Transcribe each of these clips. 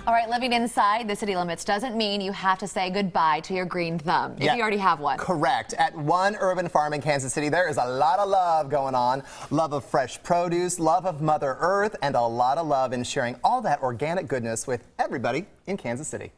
All right, living inside the city limits doesn't mean you have to say goodbye to your green thumb if you already have one. Correct. At one urban farm in Kansas City, there is a lot of love going on. Love of fresh produce, love of Mother Earth, and a lot of love in sharing all that organic goodness with everybody in Kansas City.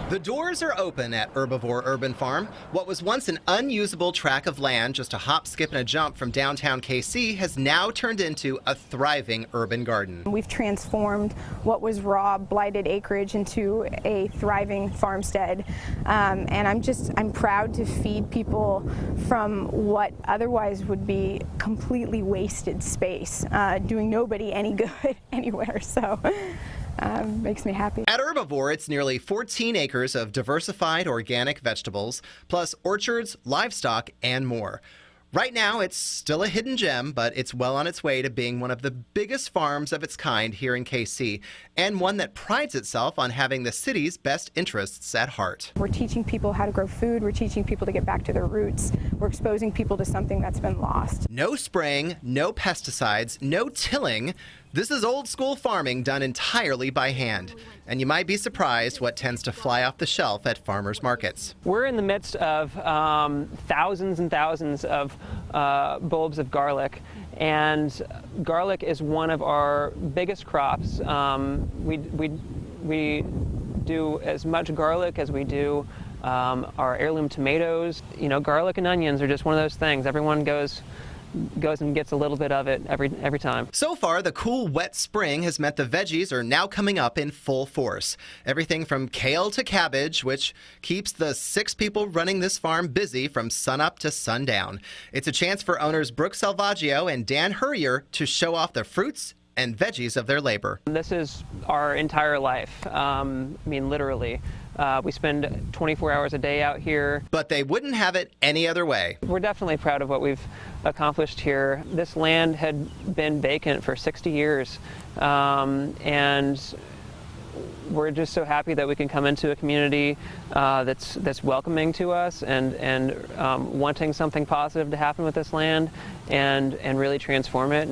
The doors are open at Urbavore Urban Farm. What was once an unusable tract of land, just a hop, skip, and a jump from downtown KC, has now turned into a thriving urban garden. We've transformed what was raw, blighted acreage into a thriving farmstead. And I'm proud to feed people from what otherwise would be completely wasted space, doing nobody any good anywhere. So. Makes me happy. At Urbavore, it's nearly 14 acres of diversified organic vegetables, plus orchards, livestock, and more. Right now, it's still a hidden gem, but it's well on its way to being one of the biggest farms of its kind here in KC, and one that prides itself on having the city's best interests at heart. We're teaching people how to grow food. We're teaching people to get back to their roots. We're exposing people to something that's been lost. No spraying, no pesticides, no tilling. This is old school farming done entirely by hand. And you might be surprised what tends to fly off the shelf at farmers markets. We're in the midst of thousands and thousands of bulbs of garlic. And garlic is one of our biggest crops. We do as much garlic as we do our heirloom tomatoes. You know, garlic and onions are just one of those things. Everyone goes and gets a little bit of it every time. So far, the cool, wet spring has meant the veggies are now coming up in full force. Everything from kale to cabbage, which keeps the 6 people running this farm busy from sunup to sundown. It's a chance for owners Brooke Salvaggio and Dan Hurrier to show off the fruits and veggies of their labor. This is our entire life. I mean, literally. We spend 24 hours a day out here. But they wouldn't have it any other way. We're definitely proud of what we've accomplished here. This land had been vacant for 60 years, and we're just so happy that we can come into a community that's welcoming to us and wanting something positive to happen with this land and really transform it.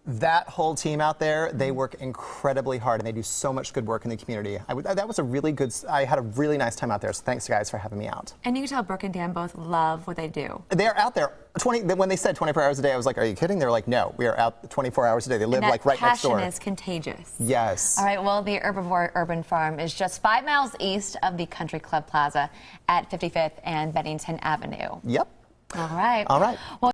That whole team out there, they work incredibly hard and they do so much good work in the community. That was a really good, I had a really nice time out there, so thanks guys for having me out. And you can tell Brooke and Dan both love what they do. They're out there, when they said 24 hours a day, I was like, are you kidding? They're like, no, we are out 24 hours a day. They live like right next door. Passion is contagious. Yes. All right, well, the Urbavore Urban Farm is just 5 miles east of the Country Club Plaza at 55th and Bennington Avenue. Yep. All right. All right. Well,